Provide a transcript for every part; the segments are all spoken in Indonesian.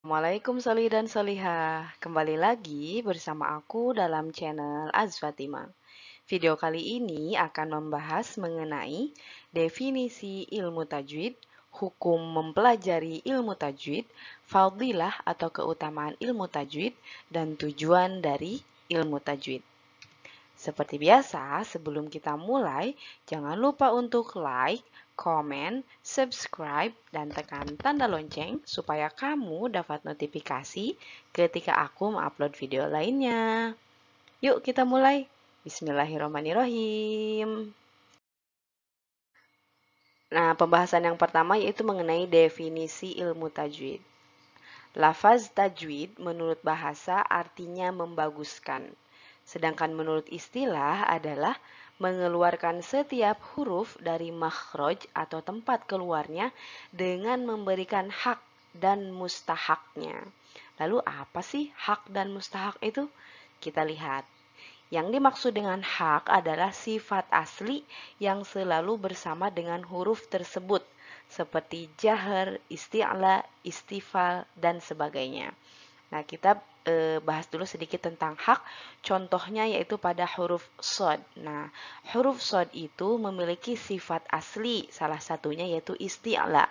Assalamualaikum Soli dan Solihah. Kembali lagi bersama aku dalam channel Azfatima. Video kali ini akan membahas mengenai definisi ilmu tajwid, hukum mempelajari ilmu tajwid, fadilah atau keutamaan ilmu tajwid, dan tujuan dari ilmu tajwid. Seperti biasa, sebelum kita mulai, jangan lupa untuk like, komen, subscribe, dan tekan tanda lonceng supaya kamu dapat notifikasi ketika aku mengupload video lainnya. Yuk kita mulai. Bismillahirrahmanirrahim. Nah, pembahasan yang pertama yaitu mengenai definisi ilmu tajwid. Lafaz tajwid menurut bahasa artinya membaguskan. Sedangkan menurut istilah adalah mengeluarkan setiap huruf dari makhraj atau tempat keluarnya dengan memberikan hak dan mustahaknya. Lalu apa sih hak dan mustahak itu? Kita lihat. Yang dimaksud dengan hak adalah sifat asli yang selalu bersama dengan huruf tersebut, seperti jahar, isti'la, istifal, dan sebagainya. Nah, kita bahas dulu sedikit tentang hak. Contohnya yaitu pada huruf shad. Nah, huruf shad itu memiliki sifat asli, salah satunya yaitu isti'la.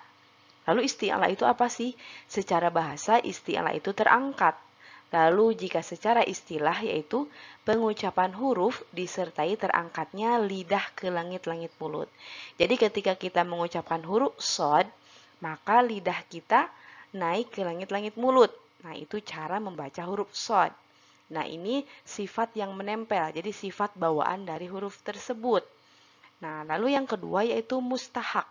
Lalu isti'la itu apa sih? Secara bahasa, isti'la itu terangkat. Lalu jika secara istilah yaitu pengucapan huruf disertai terangkatnya lidah ke langit-langit mulut. Jadi ketika kita mengucapkan huruf shad, maka lidah kita naik ke langit-langit mulut. Nah, itu cara membaca huruf shad. Nah, ini sifat yang menempel, jadi sifat bawaan dari huruf tersebut. Nah, lalu yang kedua yaitu mustahak.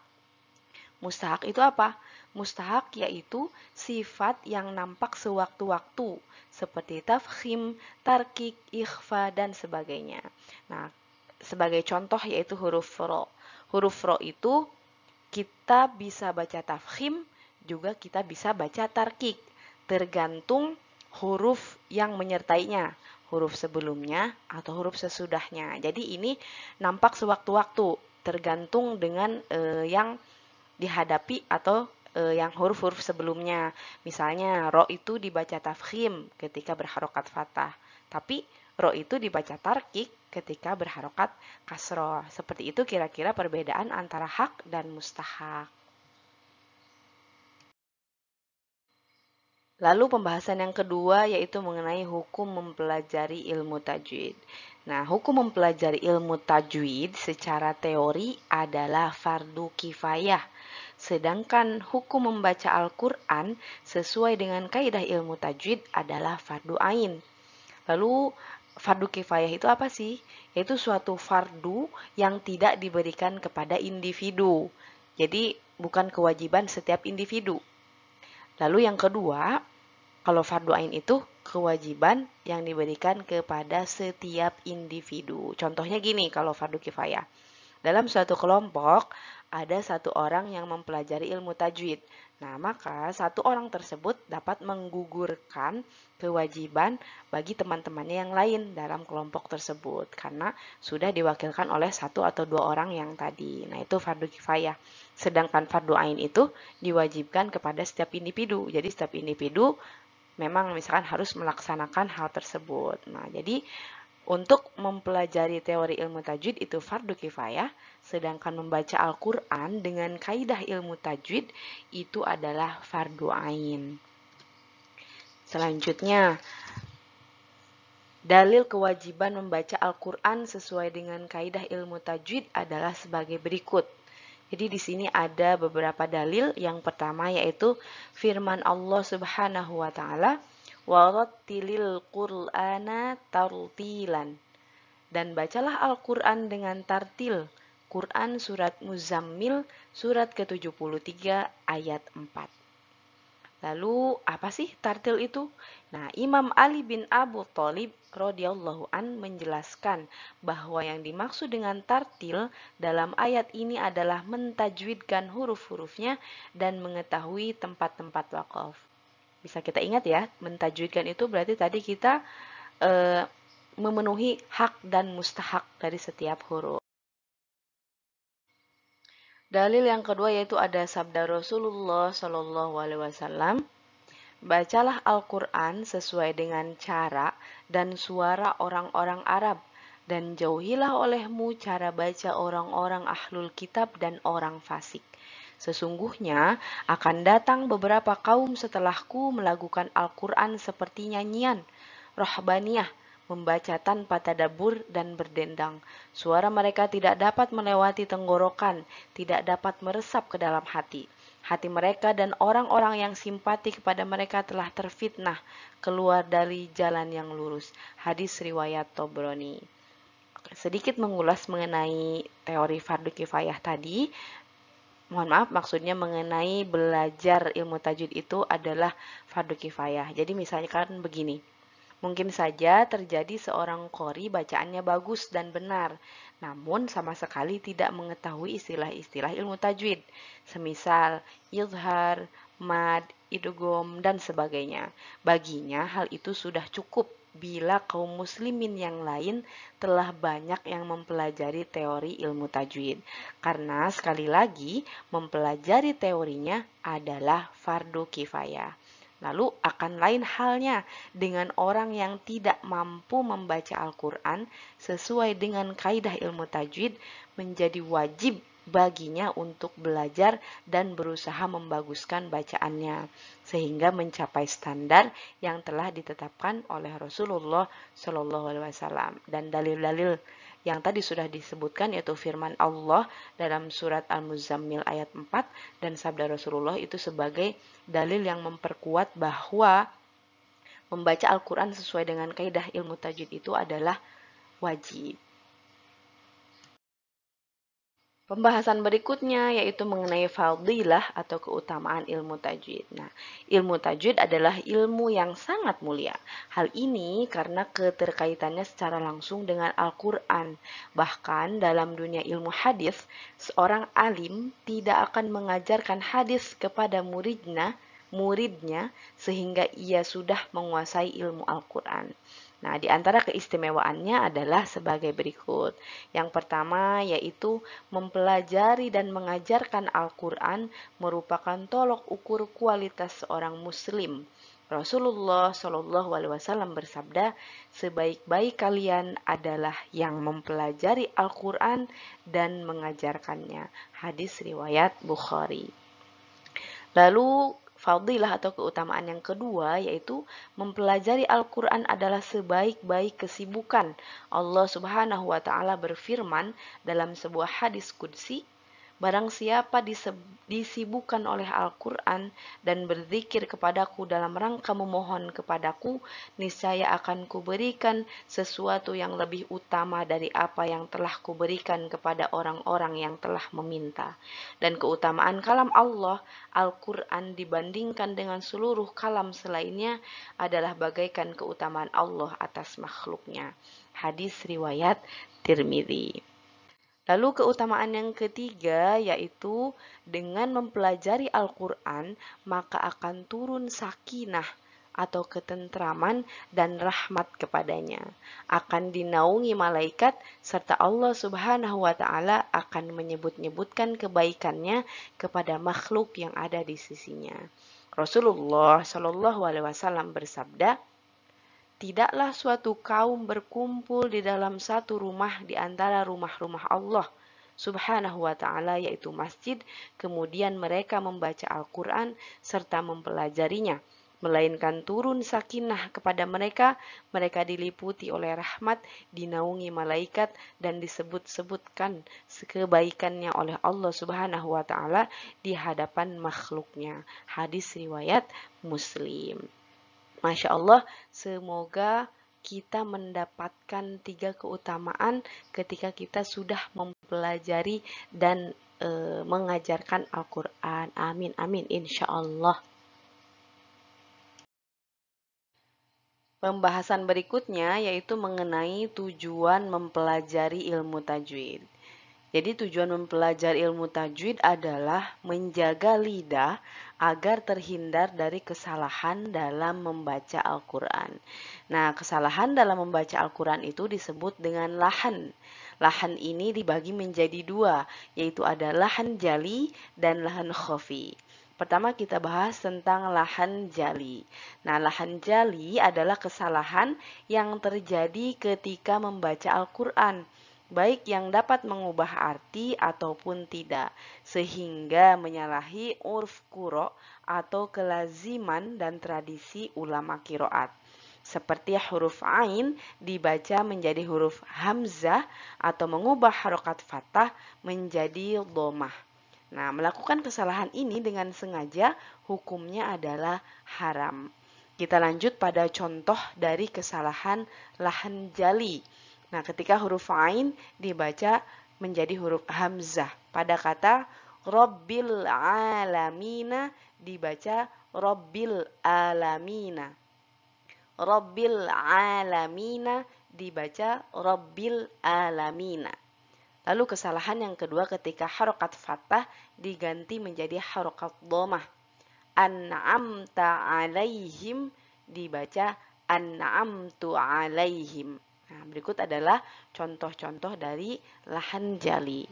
Mustahak itu apa? Mustahak yaitu sifat yang nampak sewaktu-waktu, seperti tafkhim, tarkik, ikhfa, dan sebagainya. Nah, sebagai contoh yaitu huruf ro. Huruf ro itu kita bisa baca tafkhim, juga kita bisa baca tarkik, tergantung huruf yang menyertainya, huruf sebelumnya atau huruf sesudahnya. Jadi ini nampak sewaktu-waktu, tergantung dengan yang dihadapi atau yang huruf-huruf sebelumnya. Misalnya, ro itu dibaca tafkhim ketika berharokat fathah. Tapi ro itu dibaca tarkik ketika berharokat kasroh. Seperti itu kira-kira perbedaan antara hak dan mustahak. Lalu pembahasan yang kedua yaitu mengenai hukum mempelajari ilmu tajwid. Nah, hukum mempelajari ilmu tajwid secara teori adalah fardu kifayah. Sedangkan hukum membaca Al-Quran sesuai dengan kaidah ilmu tajwid adalah fardu ain. Lalu fardu kifayah itu apa sih? Yaitu suatu fardu yang tidak diberikan kepada individu. Jadi bukan kewajiban setiap individu. Lalu yang kedua, kalau fardu ain itu kewajiban yang diberikan kepada setiap individu. Contohnya gini kalau fardu kifayah. Dalam suatu kelompok, ada satu orang yang mempelajari ilmu tajwid. Nah, maka satu orang tersebut dapat menggugurkan kewajiban bagi teman-temannya yang lain dalam kelompok tersebut. Karena sudah diwakilkan oleh satu atau dua orang yang tadi. Nah, itu fardu kifayah. Sedangkan fardu ain itu diwajibkan kepada setiap individu. Jadi, setiap individu memang misalkan harus melaksanakan hal tersebut. Nah, jadi untuk mempelajari teori ilmu tajwid itu fardu kifayah, sedangkan membaca Al-Quran dengan kaidah ilmu tajwid itu adalah fardu ain. Selanjutnya, dalil kewajiban membaca Al-Quran sesuai dengan kaidah ilmu tajwid adalah sebagai berikut. Jadi di sini ada beberapa dalil. Yang pertama yaitu firman Allah Subhanahu wa taala, "Warattilil Qur'ana tartilan." Dan bacalah Al-Quran dengan tartil. Quran Surat Muzammil, Surat ke-73 ayat 4. Lalu apa sih tartil itu? Nah, Imam Ali bin Abu Thalib radhiyallahu an menjelaskan bahwa yang dimaksud dengan tartil dalam ayat ini adalah mentajwidkan huruf-hurufnya dan mengetahui tempat-tempat wakaf. Bisa kita ingat ya, mentajwidkan itu berarti tadi kita memenuhi hak dan mustahak dari setiap huruf. Dalil yang kedua yaitu ada sabda Rasulullah Shallallahu Alaihi Wasallam, Bacalah Al-Quran sesuai dengan cara dan suara orang-orang Arab, dan jauhilah olehmu cara baca orang-orang ahlul kitab dan orang fasik. Sesungguhnya akan datang beberapa kaum setelahku melakukan Al-Quran seperti nyanyian, rohbaniyah, membaca tanpa tadabbur dan berdendang. Suara mereka tidak dapat melewati tenggorokan, tidak dapat meresap ke dalam hati. Hati mereka dan orang-orang yang simpati kepada mereka telah terfitnah keluar dari jalan yang lurus. Hadis riwayat Tobroni. Sedikit mengulas mengenai teori fardu kifayah tadi. Mohon maaf, maksudnya mengenai belajar ilmu tajwid itu adalah fardu kifayah. Jadi misalnya kan begini. Mungkin saja terjadi seorang qori bacaannya bagus dan benar, namun sama sekali tidak mengetahui istilah-istilah ilmu tajwid, semisal izhar, mad, idgham, dan sebagainya. Baginya hal itu sudah cukup bila kaum muslimin yang lain telah banyak yang mempelajari teori ilmu tajwid. Karena sekali lagi, mempelajari teorinya adalah fardu kifayah. Lalu akan lain halnya dengan orang yang tidak mampu membaca Al-Quran sesuai dengan kaidah ilmu tajwid, menjadi wajib baginya untuk belajar dan berusaha membaguskan bacaannya sehingga mencapai standar yang telah ditetapkan oleh Rasulullah Shallallahu Alaihi Wasallam. Dan dalil-dalil yang tadi sudah disebutkan yaitu firman Allah dalam surat Al-Muzammil ayat 4 dan sabda Rasulullah itu sebagai dalil yang memperkuat bahwa membaca Al-Quran sesuai dengan kaidah ilmu tajwid itu adalah wajib. Pembahasan berikutnya yaitu mengenai fadilah atau keutamaan ilmu tajwid. Nah, ilmu tajwid adalah ilmu yang sangat mulia. Hal ini karena keterkaitannya secara langsung dengan Al-Quran. Bahkan dalam dunia ilmu hadis, seorang alim tidak akan mengajarkan hadis kepada muridnya sehingga ia sudah menguasai ilmu Al-Quran. Nah, di antara keistimewaannya adalah sebagai berikut. Yang pertama yaitu mempelajari dan mengajarkan Al-Quran merupakan tolok ukur kualitas seorang muslim. Rasulullah Shallallahu Alaihi Wasallam bersabda, sebaik-baik kalian adalah yang mempelajari Al-Quran dan mengajarkannya. Hadis riwayat Bukhari. Lalu fadilah atau keutamaan yang kedua yaitu mempelajari Al-Quran adalah sebaik-baik kesibukan. Allah Subhanahu wa Ta'ala berfirman dalam sebuah hadis qudsi, barang siapa disibukkan oleh Al-Quran dan berzikir kepadaku dalam rangka memohon kepadaku, niscaya akan kuberikan sesuatu yang lebih utama dari apa yang telah kuberikan kepada orang-orang yang telah meminta. Dan keutamaan kalam Allah, Al-Quran dibandingkan dengan seluruh kalam selainnya adalah bagaikan keutamaan Allah atas makhluknya. Hadis riwayat Tirmidzi. Lalu keutamaan yang ketiga yaitu dengan mempelajari Al-Quran maka akan turun sakinah atau ketentraman dan rahmat kepadanya. Akan dinaungi malaikat serta Allah Subhanahu wa Ta'ala akan menyebut-nyebutkan kebaikannya kepada makhluk yang ada di sisinya. Rasulullah Shallallahu Alaihi Wasallam bersabda, tidaklah suatu kaum berkumpul di dalam satu rumah di antara rumah-rumah Allah Subhanahu wa Ta'ala yaitu masjid, kemudian mereka membaca Al-Quran serta mempelajarinya, melainkan turun sakinah kepada mereka, mereka diliputi oleh rahmat, dinaungi malaikat, dan disebut-sebutkan kebaikannya oleh Allah Subhanahu wa Ta'ala di hadapan makhluknya. Hadis riwayat Muslim. Masya Allah, semoga kita mendapatkan 3 keutamaan ketika kita sudah mempelajari dan mengajarkan Al-Quran. Amin, amin, insya Allah. Pembahasan berikutnya yaitu mengenai tujuan mempelajari ilmu tajwid. Jadi tujuan mempelajari ilmu tajwid adalah menjaga lidah agar terhindar dari kesalahan dalam membaca Al-Quran. Nah, kesalahan dalam membaca Al-Quran itu disebut dengan lahan. Lahan ini dibagi menjadi 2, yaitu ada lahan jali dan lahan khafi. Pertama kita bahas tentang lahan jali. Nah, lahan jali adalah kesalahan yang terjadi ketika membaca Al-Quran, baik yang dapat mengubah arti ataupun tidak, sehingga menyalahi urf quro atau kelaziman dan tradisi ulama kiroat. Seperti huruf ain dibaca menjadi huruf hamzah atau mengubah harokat fathah menjadi domah. Nah, melakukan kesalahan ini dengan sengaja hukumnya adalah haram. Kita lanjut pada contoh dari kesalahan lahan jali. Nah, ketika huruf ain dibaca menjadi huruf hamzah. Pada kata Rabbil alamina dibaca Rabbil alamina. Rabbil alamina dibaca Rabbil alamina. Lalu kesalahan yang kedua ketika harokat fathah diganti menjadi harokat domah. An'amta alaihim dibaca an'amtu alaihim. Nah, berikut adalah contoh-contoh dari lahan jali.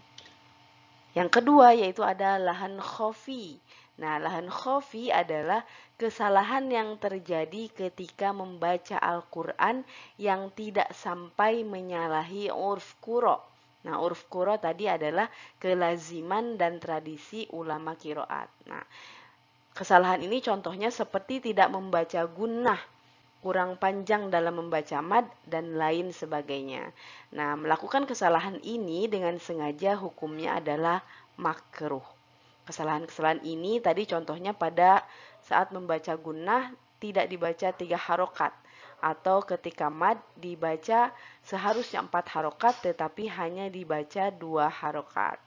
Yang kedua yaitu ada lahan khofi. Nah, lahan khofi adalah kesalahan yang terjadi ketika membaca Al-Quran yang tidak sampai menyalahi urf quro. Nah, urf quro tadi adalah kelaziman dan tradisi ulama kiroat. Nah, kesalahan ini contohnya seperti tidak membaca gunnah, kurang panjang dalam membaca mad, dan lain sebagainya. Nah, melakukan kesalahan ini dengan sengaja hukumnya adalah makruh. Kesalahan-kesalahan ini tadi contohnya pada saat membaca gunnah tidak dibaca 3 harokat, atau ketika mad dibaca seharusnya 4 harokat tetapi hanya dibaca 2 harokat.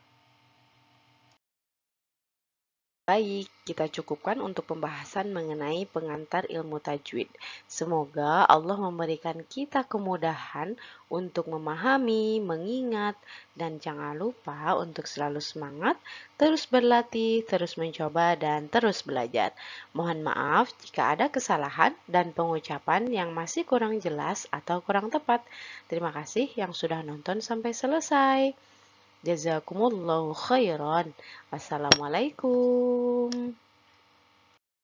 Baik, kita cukupkan untuk pembahasan mengenai pengantar ilmu tajwid. Semoga Allah memberikan kita kemudahan untuk memahami, mengingat, dan jangan lupa untuk selalu semangat, terus berlatih, terus mencoba, dan terus belajar. Mohon maaf jika ada kesalahan dan pengucapan yang masih kurang jelas atau kurang tepat. Terima kasih yang sudah nonton sampai selesai. Jazakumullahu khairan. Wassalamualaikum.